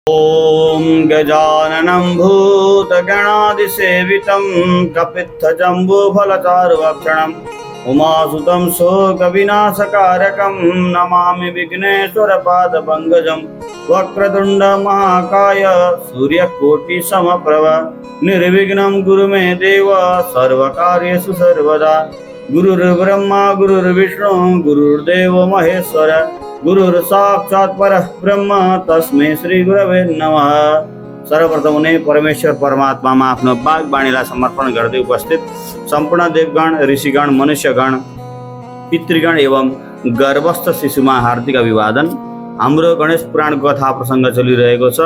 ॐ गजाननं भूतगणादिसेवितं कपित्थजम्बूफलचारुभक्षणम् उमासुतं शोकविनाशकारकं नमामि विघ्नेश्वरपादपङ्कजं वक्रतुण्डमहाकाय सूर्यकोटिसमप्रभ निर्विघ्नं कुरु मे देव सर्वकार्येषु सर्वदा। गुरुर्ब्रह्मा गुरुर्विष्णु गुरुर्देव महेश्वर गुरुर् साक्षात् परः ब्रह्म तस्मै श्री गुरवे नमः। सर्वप्रथम उन्हें परमेश्वर परमात्मामा आफ्नो वागवाणीलाई समर्पण गर्दै उपस्थित सम्पूर्ण देवगण ऋषिगण मनुष्यगण पितृगण एवं गर्भस्थ शिशुमा हार्दिक अभिवादन। हाम्रो गणेश पुराण कथा प्रसङ्ग चलिरहेको छ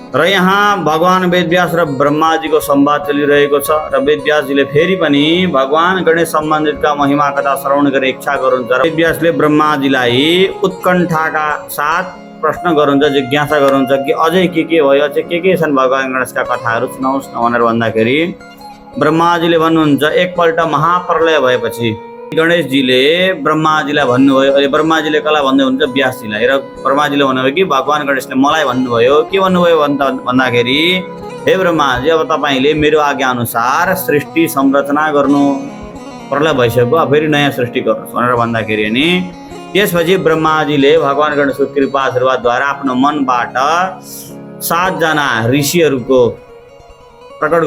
र यहाँ भगवान वेदव्यास र ब्रह्माजीको संवाद चलिरहेको छ र वेदव्यासजीले फेरि पनि भगवान गणेश सम्बन्धितका महिमा कथा श्रवण गर्ने इच्छा गर्नुहुन्छ र वेदव्यासले ब्रह्माजीलाई उत्कण्ठाका साथ प्रश्न गर्नुहुन्छ, जिज्ञासा गर्नुहुन्छ कि अझै के भयो, चाहिँ के छन् भगवान गणेशका कथाहरू सुनाउस् न भनेर भन्दाखेरि ब्रह्माजीले भन्नुहुन्छ एकपल्ट महाप्रलय भएपछि गणेशजीले ब्रह्माजीलाई भन्नुभयो। अहिले ब्रह्माजीले कसलाई भन्दै हुन्छ? व्यासजीलाई। र ब्रह्माजीले भन्नुभयो कि भगवान गणेशले मलाई भन्नुभयो, के भन्नुभयो भन्दाखेरि हे ब्रह्माजी, अब तपाईँले मेरो आज्ञा अनुसार सृष्टि संरचना गर्नु, प्रलय भइसक्यो, अब फेरि नयाँ सृष्टि गर्नुहोस् भनेर भन्दाखेरि नि त्यसपछि ब्रह्माजीले भगवान गणेशको कृपा आशीर्वादद्वारा आफ्नो मनबाट 7 जना ऋषिहरूलाई प्रकट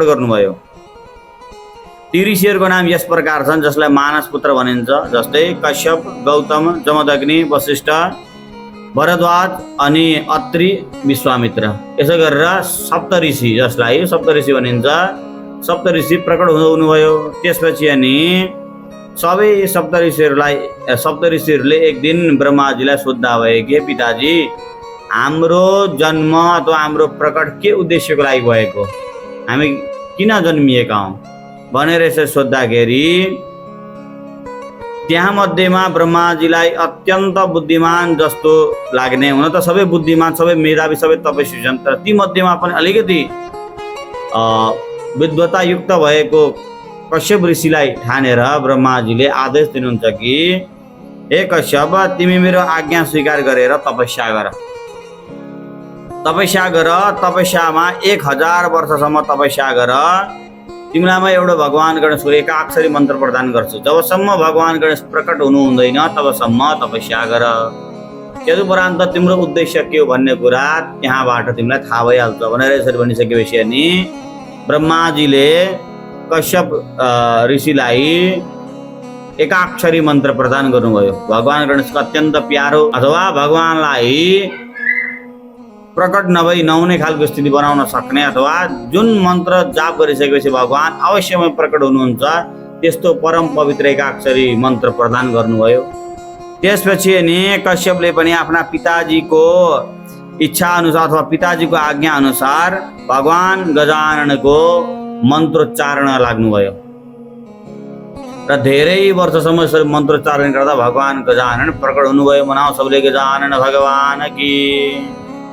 गर्नुभयो। ती ऋषिहरूको नाम यस प्रकार छन् जसलाई मानस पुत्र भनिन्छ, जस्तै कश्यप, गौतम, जमदग्नि, वशिष्ठ, भरद्वाज अनि अत्रि, विश्वामित्र। यसो गरेर सप्तऋषि, जसलाई सप्तऋषि भनिन्छ, सप्तऋषि प्रकट हुनुभयो। त्यसपछि अनि सबै सप्तऋषिहरूले एक दिन ब्रह्माजीलाई सोद्धा भए कि पिताजी, हाम्रो जन्म अथवा हाम्रो प्रकट के उद्देश्यको लागि भएको, हामी किन जन्मिएका हौँ भनेर यसो सोद्धाखेरि त्यहाँ मध्येमा ब्रह्माजीलाई अत्यन्त बुद्धिमान जस्तो लाग्ने, हुन त सबै बुद्धिमान, सबै मेधावी, सबै तपस्वी छन्, तर ती मध्येमा पनि अलिकति विद्वतायुक्त भएको कश्यप ऋषिलाई ठानेर ब्रह्माजीले आदेश दिनुहुन्छ कि हे कश्यप, तिमी मेरो आज्ञा स्वीकार गरेर तपस्या गर। तपस्यामा 1000 वर्षसम्म तपस्या गर। तिमीलाई म एउटा भगवान गणेशको एकाक्षरी मन्त्र प्रदान गर्छु। जबसम्म भगवान गणेश प्रकट हुनु हुँदैन तबसम्म तपस्या गर। तदुपरान्त तिम्रो उद्देश्य के हो भन्ने कुरा त्यहाँबाट तिमीलाई थाहा भइहाल्छ भनेर यसरी भनिसकेपछि अनि ब्रह्माजीले कश्यप ऋषिलाई एकाक्षरी मन्त्र प्रदान गर्नुभयो। भगवान गणेशको अत्यन्त प्यारो अथवा भगवानलाई प्रकट नहुने खालको स्थिति बनाउन सक्ने अथवा जुन मन्त्र जाप गरिसकेपछि भगवान अवश्यमै प्रकट हुनुहुन्छ त्यस्तो परम पवित्र एकाक्षरी मन्त्र प्रदान गर्नुभयो। त्यसपछि अनि कश्यपले पनि आफ्ना पिताजीको इच्छा अनुसार अथवा पिताजीको आज्ञा अनुसार भगवान गजाननको मन्त्रोच्चारण लाग्नुभयो र धेरै वर्षसम्म यसरी मन्त्रोच्चारण गर्दा भगवान गजानन प्रकट हुनुभयो। मनाउ सबले गजानन भगवान की।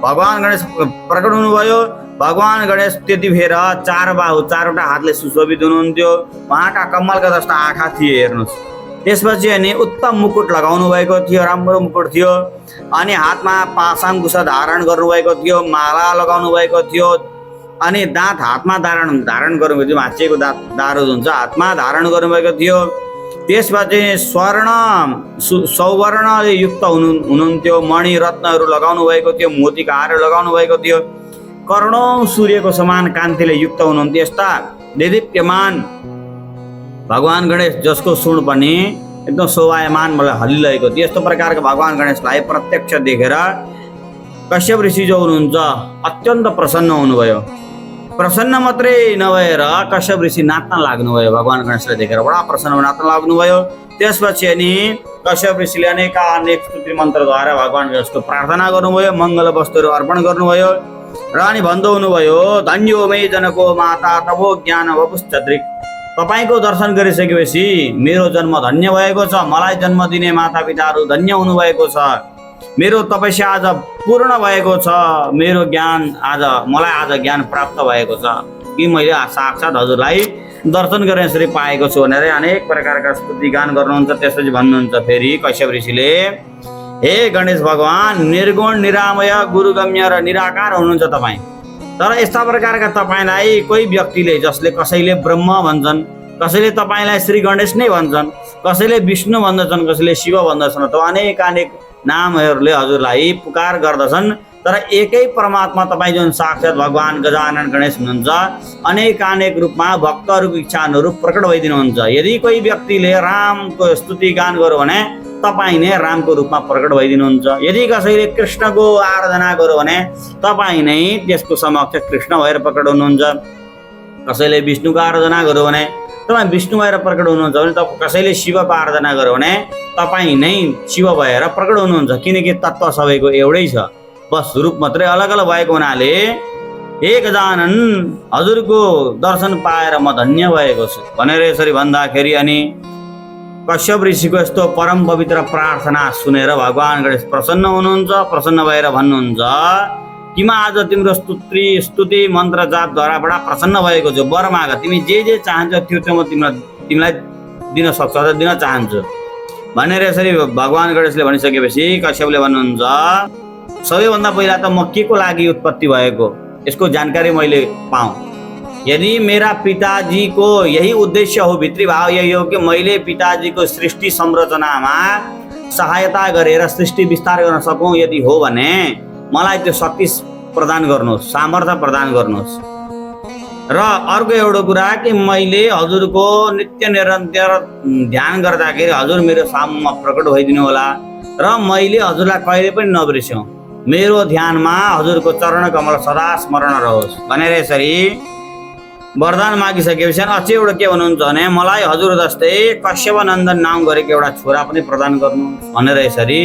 भगवान गणेश प्रकट हुनुभयो। भगवान गणेश त्यतिखेर 4 बाहु 4वटा हातले सुशोभित हुनुहुन्थ्यो। उहाँका कमलका जस्ता आँखा थिए, हेर्नुहोस्। त्यसपछि अनि उत्तम मुकुट लगाउनु भएको थियो, राम्रो मुकुट थियो, अनि हातमा पासाङकुशा धारण गर्नुभएको थियो, माला लगाउनु भएको थियो, अनि दाँत हातमा धारण गर्नुभएको थियो, भाँचिएको दारो हुन्छ हातमा धारण गर्नुभएको थियो। त्यसपछि सौवर्ण युक्त हुनुहुन्थ्यो, मणि रत्नहरू लगाउनु भएको थियो, मोतीका हारहरू लगाउनु भएको थियो, करोडौं सूर्यको समान कान्तिले युक्त हुनुहुन्थ्यो। यस्ता देदीप्यमान भगवान गणेश जसको सुण पनि एकदम शोभायमान हल्लिरहेको थियो। यस्तो प्रकारको भगवान गणेशलाई प्रत्यक्ष देखेर कश्यप ऋषि जो हुनुहुन्छ अत्यन्त प्रसन्न हुनुभयो। प्रसन्न मात्रै नभएर कश्यप ऋषि नाच्न लाग्नुभयो। भगवान गणेशलाई देखेर बडा प्रसन्न नाच्न लाग्नुभयो। त्यसपछि अनि कश्यप ऋषिले अनेक स्तुति मन्त्रद्वारा भगवान गणेशको प्रार्थना गर्नुभयो, मङ्गल वस्तुहरू अर्पण गर्नुभयो र अनि भन्दै हुनुभयो, धन्यो मे जनको माता तबो ज्ञान वपुश्चद्रिक। तपाईँको दर्शन गरिसकेपछि मेरो जन्म धन्य भएको छ, मलाई जन्म दिने मातापिताहरू धन्य हुनुभएको छ, मेरो तपस्या आज पूर्ण भएको छ, मेरो ज्ञान मलाई आज ज्ञान प्राप्त भएको छ कि मैले साक्षात् हजुरलाई दर्शन गरेर यसरी पाएको छु भनेर अनेक प्रकारका स्तुति गान गर्नुहुन्छ। त्यसपछि भन्नुहुन्छ फेरि कश्यप ऋषिले, हे गणेश भगवान, निर्गुण निरामय गुरुगम्य र निराकार हुनुहुन्छ तपाईँ। तर यस्ता प्रकारका तपाईँलाई कोही व्यक्तिले, जसले कसैले ब्रह्म भन्छन्, कसैले तपाईँलाई श्री गणेश नै भन्छन्, कसैले विष्णु भन्दछन्, कसैले शिव भन्दछन्, अथवा अनेक नामहरूले हजुरलाई पुकार गर्दछन्। तर एकै परमात्मा तपाईँ जुन साक्षात् भगवान गजानन गणेश हुनुहुन्छ, अनेक रूपमा भक्तहरूको इच्छा अनुरूप प्रकट भइदिनुहुन्छ। यदि कोही व्यक्तिले रामको स्तुति गान गर्यो भने तपाईँ नै रामको रूपमा प्रकट भइदिनुहुन्छ। यदि कसैले कृष्णको आराधना गर्यो भने तपाईँ नै त्यसको समक्ष कृष्ण भएर प्रकट हुनुहुन्छ। कसैले विष्णुको आराधना गर्यो भने तपाईँ विष्णु भएर प्रकट हुनुहुन्छ भने, कसैले शिवको आराधना गर्यो भने तपाईँ नै शिव भएर प्रकट हुनुहुन्छ। किनकि तत्त्व सबैको एउटै छ, बस रूप मात्रै अलग अलग भएको हुनाले हे गजानन, हजुरको दर्शन पाएर म धन्य भएको छु भनेर यसरी भन्दाखेरि अनि कश्यप ऋषिको यस्तो परम पवित्र प्रार्थना सुनेर भगवान गणेश प्रसन्न हुनुहुन्छ। प्रसन्न भएर भन्नुहुन्छ, किमा आज तिम्रो स्तुति मन्त्र जापद्वारा बडा प्रसन्न भएको छु। वर माग, तिमी जे चाहन्छौ त्यो म तिमीलाई दिन सक्छु, अथवा दिन चाहन्छु भनेर यसरी भगवान गणेशले भनिसकेपछि कश्यपले भन्नुहुन्छ, सबैभन्दा पहिला त म के को लागि उत्पत्ति भएको यसको जानकारी मैले पाऊँ। यदि मेरा पिताजीको यही उद्देश्य हो, भित्री भाव यही हो कि मैले पिताजीको सृष्टि संरचनामा सहायता गरेर सृष्टि विस्तार गर्न सकूँ, यदि हो भने मलाई त्यो शक्ति प्रदान गर्नुहोस्, सामर्थ्य प्रदान गर्नुहोस्। र अर्को एउटा कुरा कि मैले हजुरको नित्य निरन्तर ध्यान गर्दाखेरि हजुर मेरो सामुमा प्रकट भइदिनु होला र मैले हजुरलाई कहिले पनि नबिर्स्यौँ। मेरो ध्यानमा हजुरको चरण कमल सदा स्मरण रहोस् भनेर यसरी वरदान मागिसकेपछि अझै एउटा के भन्नुहुन्छ भने, मलाई हजुर जस्तै कश्यप नन्दन नाम गरेको एउटा छोरा पनि प्रदान गर्नु भनेर यसरी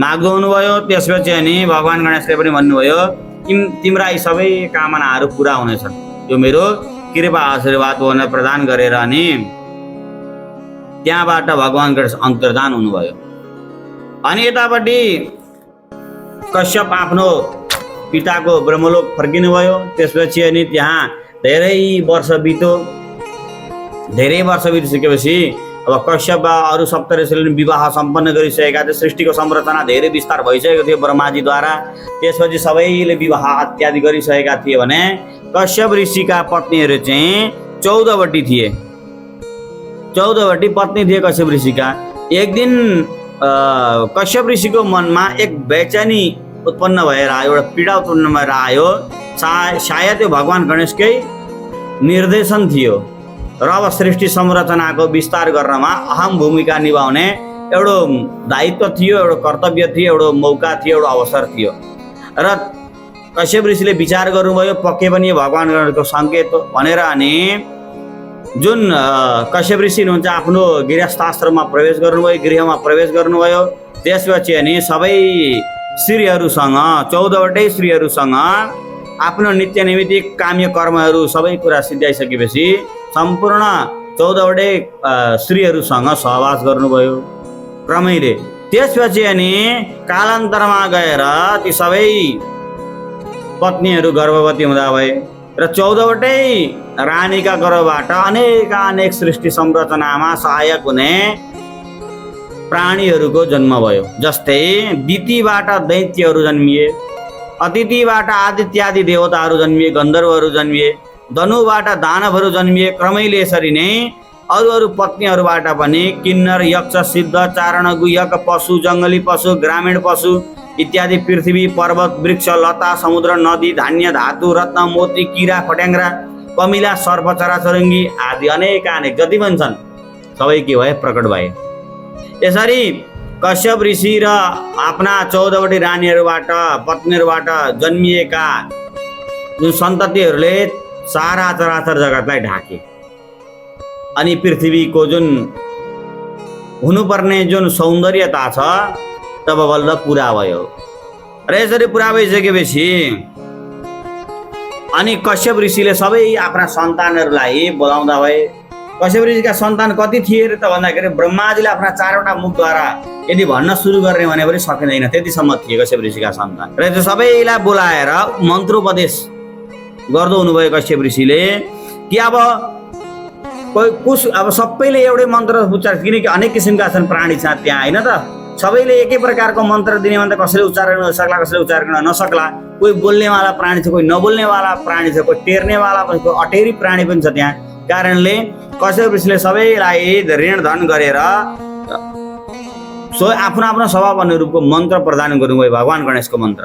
माग्दो हुनुभयो। त्यसपछि अनि भगवान गणेशले पनि भन्नुभयो, तिम्रा यी सबै कामनाहरू पुरा हुनेछन्, यो मेरो कृपा आशीर्वाद भनेर प्रदान गरेर अनि त्यहाँबाट भगवान गणेश अन्तर्धान हुनुभयो। अनि यतापट्टि कश्यप आफ्नो पिताको ब्रह्मलोक फर्किनुभयो। त्यसपछि अनि त्यहाँ धेरै वर्ष बितिसकेपछि अब कश्यप अरू सप्तऋषिले विवाह सम्पन्न गरिसकेका थिए। सृष्टिको संरचना धेरै विस्तार भइसकेको थियो ब्रह्माजीद्वारा। त्यसपछि सबैले विवाह इत्यादि गरिसकेका थिए भने कश्यप ऋषिका पत्नीहरू चाहिँ 14वटी थिए। 14वटी पत्नी थिए कश्यप ऋषिका। एक दिन कश्यप ऋषिको मनमा एक बेचैनी उत्पन्न भएर आयो, एउटा पीडा उत्पन्न भएर आयो। सायद त्यो भगवान गणेशकै निर्देशन थियो र अब सृष्टि संरचनाको विस्तार गर्नमा अहम भूमिका निभाउने एउटा दायित्व थियो, एउटा कर्तव्य थियो, एउटा मौका थियो, एउटा अवसर थियो। र कश्यप ऋषिले विचार गर्नुभयो, पक्कै पनि भगवान गणेशको सङ्केत भनेर अनि जुन कश्यप ऋषि हुनुहुन्छ आफ्नो गृहस्थाश्रममा प्रवेश गर्नुभयो, गृहमा प्रवेश गर्नुभयो। त्यसपछि अनि सबै स्त्रीहरूसँग 14वटै स्त्रीहरूसँग आफ्नो नित्य नैमित्तिक काम्य कर्महरू सबै कुरा सिद्ध्याइसकेपछि सम्पूर्ण 14वटै स्त्रीहरूसँग सहवास गर्नुभयो क्रमैले। त्यसपछि अनि कालान्तरमा गएर ती सबै पत्नीहरू गर्भवती हुँदा भए र 14वटै रानीका गर्भबाट अनेक सृष्टि संरचनामा सहायक हुने प्राणीहरूको जन्म भयो। जस्तै दितिबाट दैत्यहरू जन्मिए, अतिथिबाट आदित्यादि देवताहरू जन्मिए, गन्धर्वहरू जन्मिए, धनुबाट दानवहरू जन्मिए। क्रमैले यसरी नै अरू पत्नीहरूबाट पनि किन्नर, यक्ष, सिद्ध, चारण, गुह्यक, पशु, जङ्गली पशु, ग्रामीण पशु इत्यादि पृथ्वी, पर्वत, वृक्ष, लता, समुद्र, नदी, धान्य, धातु, रत्न, मोती, किरा, फट्याङ्ग्रा, कमिला, सर्प, चराचुरुङ्गी आदि अनेक जति पनि छन् सबै के भए प्रकट भए। यसरी कश्यप ऋषि र आफ्ना 14वटी रानीहरूबाट पत्नीहरूबाट जन्मिएका जुन सन्ततिहरूले सारा चराचर जगतलाई ढाके। अनि पृथ्वीको जुन हुनुपर्ने जुन सौन्दर्यता छ तब बल्ल पुरा भयो। र यसरी पुरा भइसकेपछि अनि कश्यप ऋषिले सबै आफ्ना सन्तानहरूलाई बोलाउँदा भए। कश्यप ऋषिका सन्तान कति थिए त भन्दाखेरि ब्रह्माजीले आफ्ना 4वटा मुखद्वारा यदि भन्न सुरु गर्ने भने पनि सकिँदैन, त्यतिसम्म थिए कश्यप ऋषिका सन्तान। र त्यो सबैलाई बोलाएर मन्त्रोपदेश गर्दो हुनुभयो कश्यप ऋषिले कि अब सबैले एउटै मन्त्र उच्चार, किनकि अनेक किसिमका छन् प्राणी छ त्यहाँ होइन त। सबैले एकै प्रकारको मन्त्र दिने भने त कसैले उच्चारण गर्न सक्ला, कसैले उच्चारण गर्न नसक्ला। कोही बोल्नेवाला प्राणी छ, कोही नबोल्नेवाला प्राणी छ, कोही टेर्नेवाला पनि, कोही अटेरी प्राणी पनि छ। त्यहाँ कारणले कश्यप ऋषिले सबैलाई ऋण धन गरेर आफ्नो आफ्नो स्वभाव अनुरूपको मन्त्र प्रदान गर्नुभयो, भगवान गणेशको मन्त्र।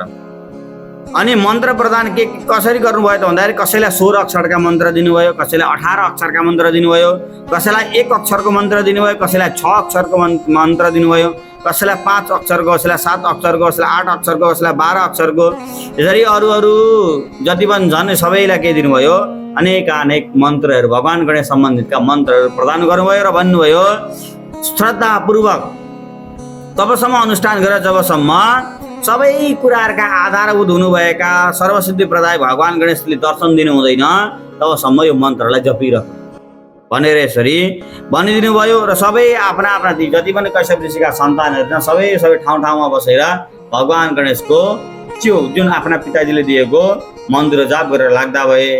अनि मन्त्र प्रदान कसरी गर्नुभयो त भन्दाखेरि कसैलाई 16 अक्षरका मन्त्र दिनुभयो, कसैलाई 18 अक्षरका मन्त्र दिनुभयो, कसैलाई 1 अक्षरको मन्त्र दिनुभयो, कसैलाई 6 अक्षरको मन्त्र दिनुभयो, कसैलाई 5 अक्षरको, कसैलाई 7 अक्षरको, कसैलाई 8 अक्षरको, कसैलाई 12 अक्षरको। यसरी अरू जति पनि छन् सबैलाई के दिनुभयो, अनेक मन्त्रहरू, भगवान गणेश सम्बन्धितका मन्त्रहरू प्रदान गर्नुभयो र भन्नुभयो श्रद्धापूर्वक तबसम्म अनुष्ठान गरेर जबसम्म सबै कुराहरूका आधारभूत हुनुभएका सर्वसिद्धि प्रदाय भगवान गणेशले दर्शन दिनु हुँदैन तबसम्म यो मन्त्रलाई जपिरह्नु भनेर यसरी भनिदिनु भयो। र सबै आफ्ना जति पनि कश्यप ऋषिका सन्तानहरू छन् सबै ठाउँमा बसेर भगवान गणेशको जुन आफ्ना पिताजीले दिएको मन्त्र जाप गरेर लाग्दा भए।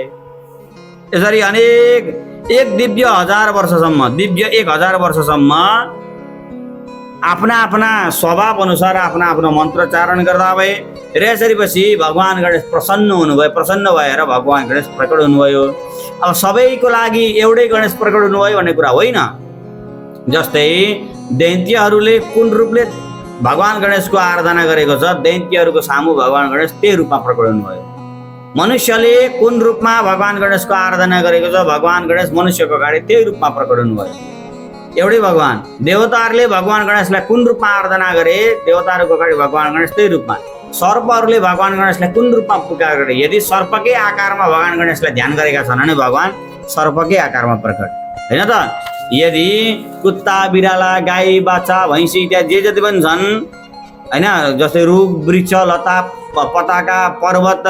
यसरी अनेक एक दिव्य 1000 वर्षसम्म आफ्ना स्वभाव अनुसार आफ्नो मन्त्रोच्चारण गर्दा भए। र यसरी पछि भगवान गणेश प्रसन्न भएर भगवान गणेश प्रकट हुनुभयो। अब सबैको लागि एउटै गणेश प्रकट हुनुभयो भन्ने कुरा होइन। जस्तै दैत्यहरूले कुन रूपले भगवान गणेशको आराधना गरेको छ, दैत्यहरूको सामु भगवान गणेश त्यही रूपमा प्रकट हुनुभयो। मनुष्यले कुन रूपमा भगवान गणेशको आराधना गरेको छ, भगवान गणेश मनुष्यको अगाडि त्यही रूपमा प्रकट हुनुभयो। एउटै भगवान। देवताहरूले भगवान गणेशलाई कुन रूपमा आराधना गरे, देवताहरूको अगाडि भगवान गणेश त्यही रूपमा। सर्पहरूले भगवान गणेशलाई कुन रूपमा पुकार गरे, यदि सर्पकै आकारमा भगवान गणेशलाई ध्यान गरेका छन् भने भगवान सर्पकै आकारमा प्रकट, होइन त। यदि कुत्ता बिराला गाई बाछा भैँसी इत्यादि जति पनि छन्, होइन, जस्तै रुख वृक्ष लता पताका पर्वत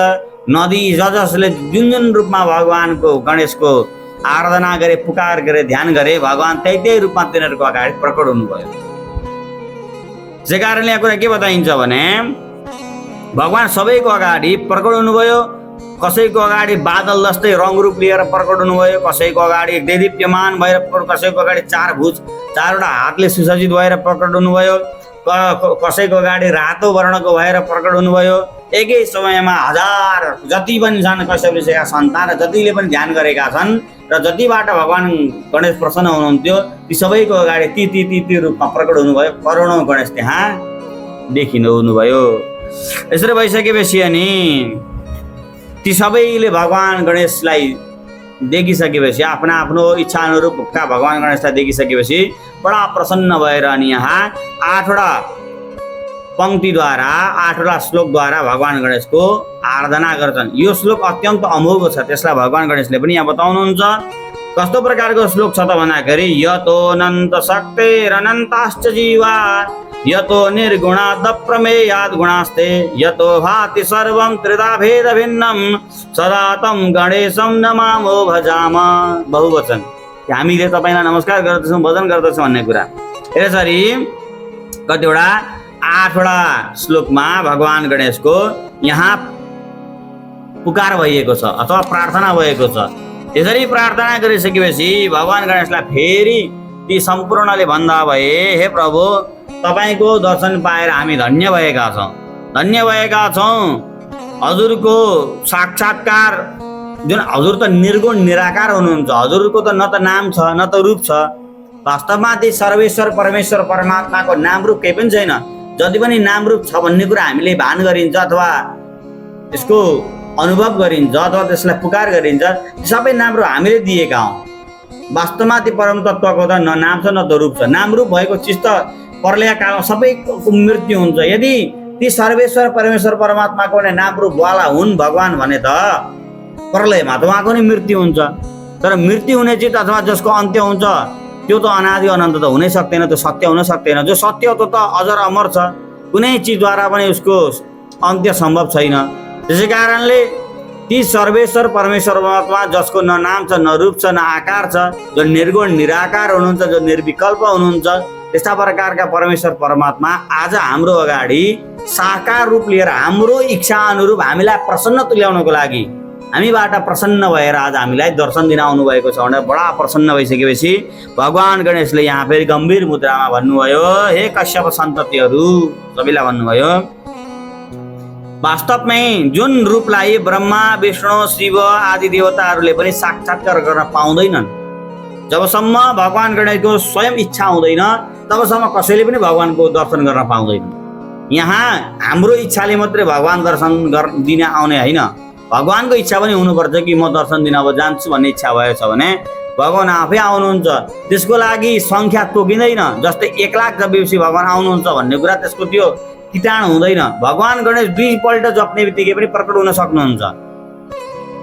नदी जसले जुन रूपमा भगवानको गणेशको आराधना गरे, पुकार गरे, ध्यान गरे, भगवान त्यही रूपमा तिनीहरूको अगाडि प्रकट हुनुभयो। त्यसै कारणले यहाँ कुरा के बताइन्छ भने भगवान सबैको अगाडि प्रकट हुनुभयो। कसैको अगाडि बादल जस्तै रङरूप लिएर प्रकट हुनुभयो, कसैको अगाडि देदीप्यमान भएर, कसैको अगाडि 4 भुज 4वटा हातले सुसज्जित भएर प्रकट हुनुभयो, कसैको अगाडि रातो वर्णको भएर प्रकट हुनुभयो। एकै समयमा 1000 जति पनि छन् कश्यप ऋषिका सन्तान र जतिले पनि ध्यान गरेका छन् र जतिबाट भगवान गणेश प्रसन्न हुनुहुन्थ्यो ती सबैको अगाडि ती रूपमा प्रकट हुनुभयो। करोडौँ गणेश त्यहाँ देखिनु हुनुभयो। यसरी भइसकेपछि अनि ती सबैले भगवान गणेशलाई देखिसकेपछि आफ्नो इच्छा अनुरूपका भगवान गणेशलाई देखिसकेपछि बडा प्रसन्न भएर अनि यहाँ 8वटा पङ्क्तिद्वारा 8वटा श्लोकद्वारा भगवान गणेशको आराधना गर्छन्। यो श्लोक अत्यन्त अमोघ छ, त्यसलाई भगवान गणेशले पनि यहाँ बताउनुहुन्छ। कस्तो प्रकारको श्लोक छ त भन्दाखेरि यतो अनन्त शक्तिरनन्ताश्च जीवा यतो निर्गुणाद् प्रमेयाद् गुणास्ते यतो भाति सर्वं त्रिधा भेद भिन्नं सदा तं गणेशं नमामो भजाम। बहुवचन हामीले तपाईलाई नमस्कार गर्दछौँ, भजन गर्दछौँ भन्ने कुरा। यसरी कतिवटा 8वटा श्लोकमा भगवान गणेशको यहाँ पुकार भइएको छ अथवा प्रार्थना भएको छ। यसरी प्रार्थना गरिसकेपछि भगवान गणेशलाई फेरि ती सम्पूर्णले भन्दा भए, हे प्रभु तपाईको दर्शन पाएर हामी धन्य भएका छौँ। हजुरको साक्षात्कार जुन हजुर त निर्गुण निराकार हुनुहुन्छ, हजुरको त न त नाम छ न त रूप छ। वास्तवमा ती सर्वेश्वर परमेश्वर परमात्माको नाम रूप केही पनि छैन। जति पनि नाम रूप छ भन्ने कुरा हामीले भान गरिन्छ अथवा यसको अनुभव गरिन्छ अथवा त्यसलाई पुकार गरिन्छ, सबै नाम रूप हामीले दिएका हौँ। वास्तवमा ती परम तत्त्वको त न नाम छ न त रूप छ। नाम रूप भएको चिज त प्रलय कालमा सबैको मृत्यु हुन्छ। यदि ती सर्वेश्वर परमेश्वर परमात्माको नै नाम रूपवाला हुन् भगवान भने त प्रलयमा त उहाँको नै मृत्यु हुन्छ। तर मृत्यु हुने चिज अथवा जसको अन्त्य हुन्छ त्यो त अनादि अनन्त त हुनै सक्दैन, त्यो सत्य हुन सक्दैन। जो सत्य हो त्यो त अजर अमर छ, कुनै चिजद्वारा पनि उसको अन्त्य सम्भव छैन। त्यसै कारणले ती सर्वेश्वर परमेश्वर परमात्मा जसको न नाम छ न रूप छ न आकार छ, जो निर्गुण निराकार हुनुहुन्छ, जो निर्विकल्प हुनुहुन्छ, त्यस्ता प्रकारका परमेश्वर परमात्मा आज हाम्रो अगाडि साकार रूप लिएर हाम्रो इच्छा अनुरूप हामीलाई प्रसन्न तुल्याउनको लागि हामीबाट प्रसन्न भएर आज हामीलाई दर्शन दिन आउनुभएको छ भनेर बडा प्रसन्न भइसकेपछि भगवान गणेशले यहाँ फेरि गम्भीर मुद्रामा भन्नुभयो, हे कश्यप सन्ततिहरू सबैलाई भन्नुभयो, वास्तवमै जुन रूपलाई ब्रह्मा विष्णु शिव आदि देवताहरूले पनि साक्षात्कार गर्न पाउँदैनन्, जबसम्म भगवान गणेशको स्वयं इच्छा हुँदैन तबसम्म कसैले पनि भगवानको दर्शन गर्न पाउँदैन। यहाँ हाम्रो इच्छाले मात्रै भगवान दर्शन दिन आउने होइन, भगवानको इच्छा पनि हुनुपर्छ कि म दर्शन दिन अब जान्छु भन्ने इच्छा भएको छ भने भगवान आफै आउनुहुन्छ। त्यसको लागि सङ्ख्या तोकिँदैन। जस्तै 1 लाख जपेपछि भगवान आउनुहुन्छ भन्ने कुरा त्यसको त्यो किटाण हुँदैन। भगवान गणेश 2 पल्ट जप्ने बित्तिकै पनि प्रकट हुन सक्नुहुन्छ,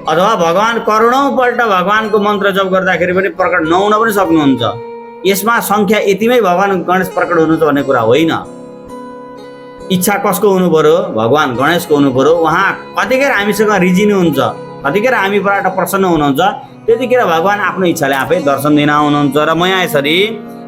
अथवा भगवान करोडौँ पल्ट भगवानको मन्त्र जप गर्दाखेरि पनि प्रकट नहुन पनि सक्नुहुन्छ। यसमा सङ्ख्या यतिमै भगवान गणेश प्रकट हुनुहुन्छ भन्ने कुरा होइन। इच्छा कसको हुनु पर्यो? भगवान गणेशको हुनु पर्यो। उहाँ कतिखेर हामीसँग रिझिनुहुन्छ, कतिखेर हामीबाट प्रसन्न हुनुहुन्छ, त्यतिखेर भगवान आफ्नो इच्छाले आफै दर्शन दिन आउनुहुन्छ। र म यहाँ यसरी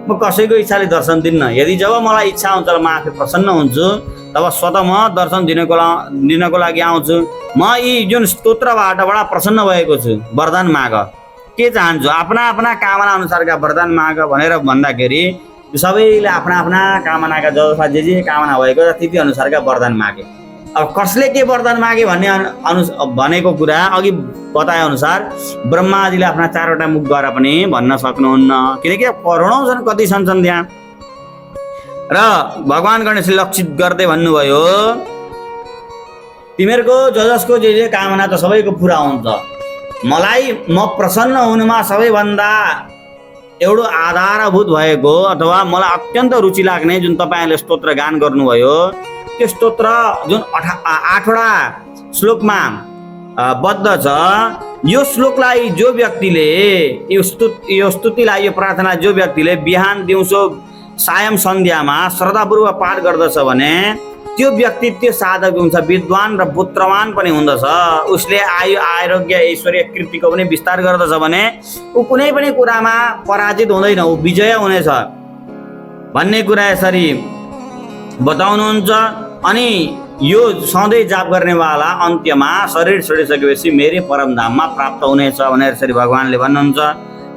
म कसैको इच्छाले दर्शन दिन्न। यदि जब मलाई इच्छा हुन्छ र म आफै प्रसन्न हुन्छु तब स्वतः म दर्शन दिनको लागि आउँछु। म यी जुन स्तोत्रबाट बडा प्रसन्न भएको छु। वरदान माग, के चाहन्छु? आफ्ना आफ्ना कामना अनुसारका वरदान माग भनेर भन्दाखेरि सबैले आफ्ना आफ्ना कामनाका जसमा जे कामना भएको छ त्यति अनुसारका वरदान मागे। अब कसले के वरदान मागे भन्ने भनेको कुरा अघि बताए अनुसार ब्रह्माजीले आफ्ना 4वटा मुखद्वारा पनि भन्न सक्नुहुन्न, किनकि करोडौँ छन्, कति छन् त्यहाँ। र भगवान गणेशले लक्षित गर्दै भन्नुभयो, तिमीहरूको जसको जे कामना त सबैको पुरा हुन्छ। मलाई म प्रसन्न हुनुमा सबैभन्दा एउटा आधारभूत भएको अथवा मलाई अत्यन्त रुचि लाग्ने जुन तपाईँले स्तोत्र गान गर्नुभयो, त्यो स्तोत्र जुन 8वटा श्लोकमा बद्ध छ, यो श्लोकलाई जो व्यक्तिले यो स्तुतिलाई यो प्रार्थना जो व्यक्तिले बिहान दिउँसो सायं सन्ध्यामा श्रद्धापूर्वक पाठ गर्दछ भने त्यो व्यक्ति त्यो साधक हुन्छ, विद्वान र पुत्रवान पनि हुँदछ। उसले आयु आरोग्य ऐश्वर्य कीर्तिको पनि विस्तार गर्दछ भने ऊ कुनै पनि कुरामा पराजित हुँदैन, ऊ विजय हुनेछ भन्ने कुरा यसरी बताउनुहुन्छ। अनि यो सधैँ जाप गर्नेवाला अन्त्यमा शरीर छोडिसकेपछि मेरै परमधाममा प्राप्त हुनेछ भनेर यसरी भगवानले भन्नुहुन्छ।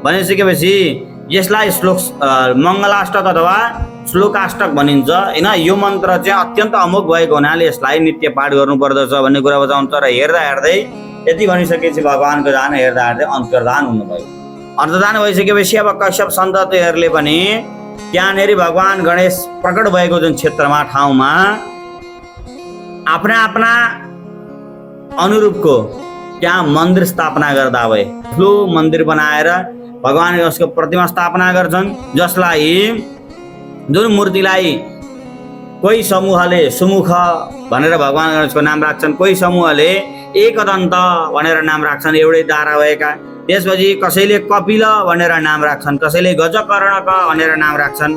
भनिसकेपछि यसलाई श्लोक मङ्गलाष्टक अथवा श्लोकाष्टक भनिन्छ होइन। यो मन्त्र चाहिँ अत्यन्त अमोघ भएको हुनाले यसलाई नित्य पाठ गर्नुपर्दछ भन्ने कुरा बताउँछ। र हेर्दा हेर्दै यति भनिसकेपछि भगवानको दान हेर्दा हेर्दै अन्तर्धान हुनुभयो। अन्तर्धान भइसकेपछि अब कश्यप सन्ततिहरूले पनि त्यहाँनिर भगवान गणेश प्रकट भएको जुन क्षेत्रमा ठाउँमा आफ्ना आफ्ना अनुरूपको त्यहाँ मन्दिर स्थापना गर्दा भए। ठुलो मन्दिर बनाएर भगवान गणेशको प्रतिमा स्थापना गर्छन्, जसलाई जुन मूर्तिलाई कोही समूहले सुमुख भनेर भगवान गणेशको नाम राख्छन्, कोही समूहले एकदन्त भनेर नाम राख्छन्, एउटै दारा भएका। त्यसपछि कसैले कपिल भनेर नाम राख्छन्, कसैले गजकर्णक भनेर नाम राख्छन्,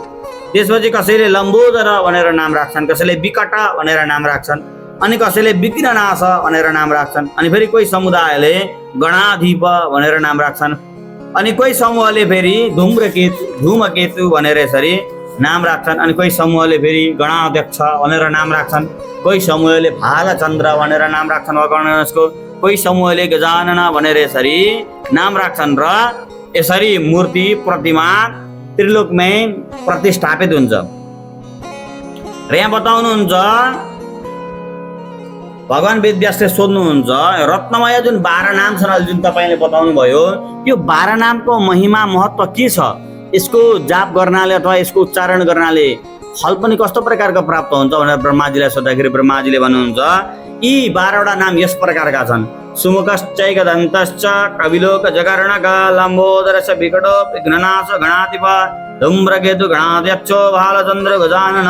त्यसपछि कसैले लम्बोदर भनेर नाम राख्छन्, कसैले विकट भनेर नाम राख्छन्, अनि कसैले विघ्ननाश भनेर नाम राख्छन्। अनि फेरि कोही समुदायले गणाधिप भनेर नाम राख्छन्, अनि कोही समूहले फेरि धूमकेतु भनेर यसरी नाम राख्छन्, अनि कोही समूहले फेरि गणाध्यक्ष भनेर नाम राख्छन्, कोही समूहले भालचन्द्र भनेर नाम राख्छन् भगवान गणेशको, कोही समूहले गजानन भनेर यसरी नाम राख्छन्। र यसरी मूर्ति प्रतिमा त्रिलोकमै प्रतिष्ठापित हुन्छ। र यहाँ बताउनुहुन्छ भगवान वेदव्यासले सोध्नुहुन्छ, रत्नमय जुन 12 नाम छन् जुन तपाईँले बताउनु भयो, यो 12 नामको महिमा महत्त्व के छ? यसको जाप गर्नाले अथवा यसको उच्चारण गर्नाले फल पनि कस्तो प्रकारको प्राप्त हुन्छ भनेर ब्रह्माजीलाई सोद्धाखेरि ब्रह्माजीले भन्नुहुन्छ, यी 12वटा नाम यस प्रकारका छन्। सुमुखश्चैकदन्तश्च कविलोक जगर्णक लम्बोदरश्च विकटो विघ्ननाश गणाधिप धूम्रकेतु गणाध्यक्षो भालचन्द्र गजानन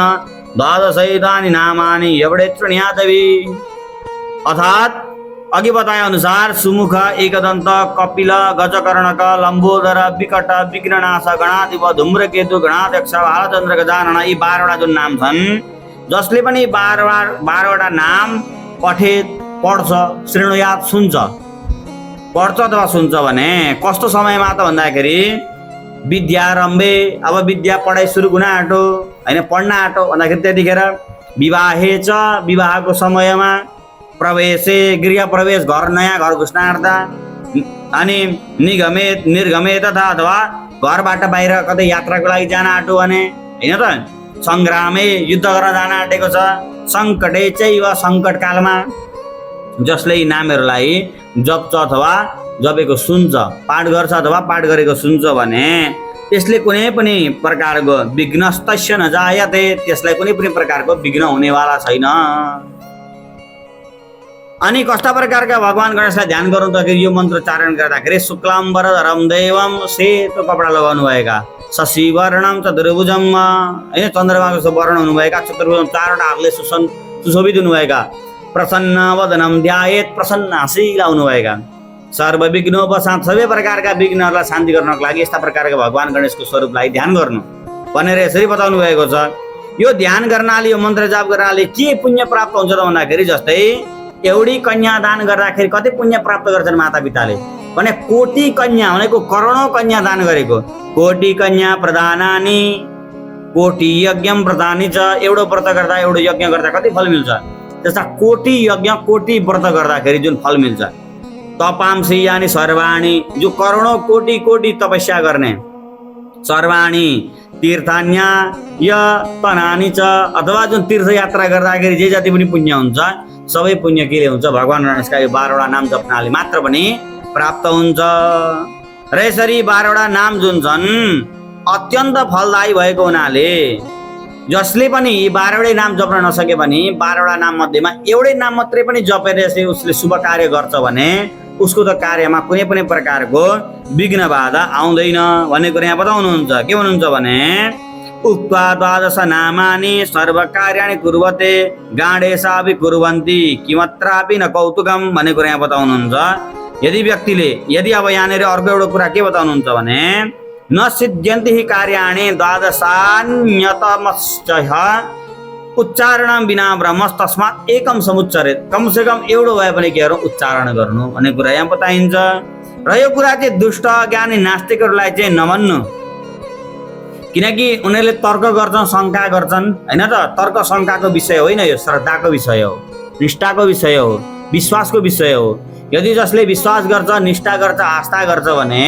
द्वादशैतानि नामानि यवडेत्रण्यादवि। अर्थात् अघि बताए अनुसार सुमुख, एकदन्त, कपिल, गजकर्णक, लम्बोदर, विकट, विघ्ननाश, गणाधिप, धूम्रकेतु, गणाध्यक्ष, भालचन्द्र गजानन, यी 12वटा जुन नाम छन्, जसले पनि 12वटा नाम पढ्छ, श्रेणुयात सुन्छ, पढ्छ अथवा सुन्छ भने कस्तो समयमा त भन्दाखेरि विद्यारम्भे, अब विद्या पढाइ सुरु हुन आँटो होइन, पढ्न आँटो भन्दाखेरि त्यतिखेर विवाहे च, विवाहको समयमा, प्रवेशे गृह प्रवेश घर नयाँ घर घुस्नार्दा अनि निगमे निर्गमे तथा अथवा घरबाट बाहिर कतै यात्राको लागि जान आँट्यो भने हैन त संग्रामे युद्ध गर्न जान आँटेको छ सङ्कटे चैव सङ्कट कालमा जसले यी नामहरूलाई जप्छ अथवा जपेको सुन्छ पाठ गर्छ अथवा पाठ गरेको सुन्छ भने त्यसले कुनै पनि प्रकारको विघ्नस्तस्य नजायते त्यसलाई कुनै पनि प्रकारको विघ्न हुनेवाला छैन। अनि कस्ता प्रकारका भगवान गणेशलाई ध्यान गर्नु त यो मन्त्र उच्चारण गर्दाखेरि शुक्लाम्बरधरं देवं सेतो कपडा लगाउनु भएका शशिवर्णम चतुर्भुजम हैन चन्द्रमाको जस्तो वर्ण हुनुभएका चतुर्भुजम चारवटा हातले सुशोभित हुनुभएका प्रसन्न वदनम ध्यायेत प्रसन्न हाँसी लाउनु भएका सर्व विघ्नोपशान्त सबै प्रकारका विघ्नहरूलाई शान्ति गर्नको लागि यस्ता प्रकारका भगवान गणेशको स्वरूपलाई ध्यान गर्नु भनेर यसरी बताउनु भएको छ। यो ध्यान गर्नाले यो मन्त्र जाप गर्नाले के पुण्य प्राप्त हुन्छ त भन्दाखेरि जस्तै एउटी कन्या दान गर्दाखेरि कति पुण्य प्राप्त गर्छन् माता पिताले भने कोटी कन्या भनेको करोडौं कन्या दान गरेको कोटी कन्या प्रदानानि कोटी यज्ञम प्रदानी छ एउटो व्रत गर्दा एउटो यज्ञ गर्दा कति फल मिल्छ त्यस्ता कोटी यज्ञ कोटी व्रत गर्दाखेरि जुन फल मिल्छ तपांसी यानी सर्वाणी जो करोडौं कोटी कोटी तपस्या गर्ने सर्वाणी तीर्थान्या य तनानी छ अथवा जुन तीर्थ यात्रा गर्दाखेरि जे जति पनि पुण्य हुन्छ सबै पुण्य केले हुन्छ भगवान गणेशका यो 12 वटा नाम जप्नाले मात्र पनि प्राप्त हुन्छ। र यसरी 12 वटा नाम जुन छन् अत्यन्त फलदायी भएको हुनाले जसले पनि यी 12 वटै नाम जप्न नसके पनि 12 वटा नाम मध्येमा एउटै नाम मात्रै पनि जपेर यसले उसले शुभ कार्य गर्छ भने उसको त कार्यमा कुनै पनि प्रकारको विघ्न बाधा आउँदैन भन्ने कुरा यहाँ बताउनुहुन्छ। के भन्नुहुन्छ भने उक्त्वा द्वादश नामानि सर्व कार्याणि कुर्वते गाणेशापि कुर्वन्ति किमत्रापि न कौतुकम भन्ने कुरा यहाँ बताउनुहुन्छ। यदि अब यहाँनिर अर्को एउटा कुरा के बताउनुहुन्छ भने न सिद्ध्यन्ति हि कार्याणि द्वादशान्यतमश्चः उच्चारणं विना ब्रह्मस्तस्मात् एकम समुच्चरेत् कम से कम एउटो भए पनि के गरौँ उच्चारण गर्नु भन्ने कुरा यहाँ बताइन्छ। र यो कुरा चाहिँ दुष्ट ज्ञानी नास्तिकहरूलाई चाहिँ नभन्नु किनकि उनीहरूले तर्क गर्छन् शङ्का गर्छन् हैन त तर्क शङ्काको विषय होइन यो श्रद्धाको विषय हो निष्ठाको विषय हो विश्वासको विषय हो। यदि जसले विश्वास गर्छ निष्ठा गर्छ आस्था गर्छ भने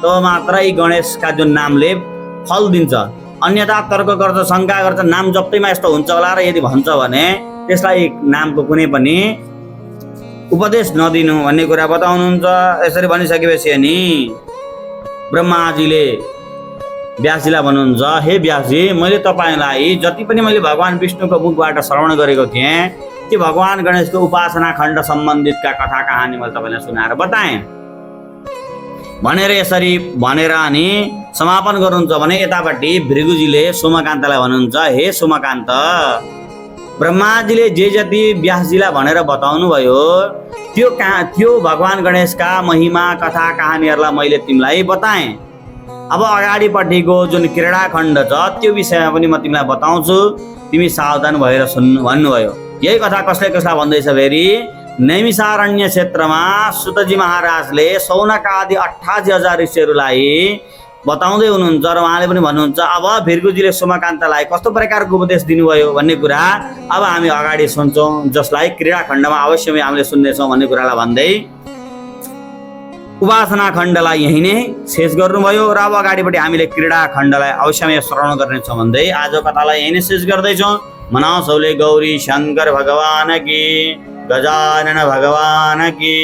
तो मात्रै गणेशका जुन नामले फल दिन्छ अन्यथा तर्क गर्छ शङ्का गर्छ नाम जप्दैमा यस्तो हुन्छ होला र यदि भन्छ भने त्यसलाई नामको कुनै पनि उपदेश नदिनु भन्ने कुरा बताउनुहुन्छ। यसरी भनिसकेपछि अनि ब्रह्माजीले व्यासजीलाई भन्नुहुन्छ हे व्यासजी मैले तपाईलाई जति पनि मैले भगवान विष्णुको मुखबाट श्रवण गरेको थिएँ कि भगवान गणेशको उपासना खण्ड सम्बन्धितका कथा कहानी मैले तपाईँलाई सुनाएर बताएँ भनेर यसरी भनेर अनि समापन गर्नुहुन्छ भने यतापट्टि भृगुजीले सोमकान्तलाई भन्नुहुन्छ हे सोमकान्त ब्रह्माजीले जे जति व्यासजीलाई भनेर बताउनु भयो त्यो भगवान गणेशका महिमा कथा कहानीहरूलाई मैले तिमीलाई बताएँ। अब अगाडिपट्टिको जुन क्रीडाखण्ड छ त्यो विषयमा पनि म तिमीलाई बताउँछु तिमी सावधान भएर सुन्नु भन्नुभयो। यही कथा कसले कसलाई भन्दैछ फेरि नैमिषारण्य क्षेत्रमा सुतजी महाराजले सौनक आदि 88,000 ऋषिहरूलाई बताउँदै हुनुहुन्छ र उहाँले पनि भन्नुहुन्छ अब भृगुजीले सोमकान्तलाई कस्तो प्रकारको उपदेश दिनुभयो भन्ने कुरा अब हामी अगाडि सुन्छौँ जसलाई क्रीडाखण्डमा अवश्य हामीले सुन्नेछौँ भन्ने कुरालाई भन्दै उपासना खण्डलाई यही नै शेष गर्नुभयो र अब अगाडिपट्टि हामीले क्रीडाखण्डलाई अवश्य श्रवण गर्नेछौँ भन्दै आज कथालाई यही नै शेष गर्दैछौँ। मनासौले गौरी शङ्कर भगवान की गजानन भगवान की।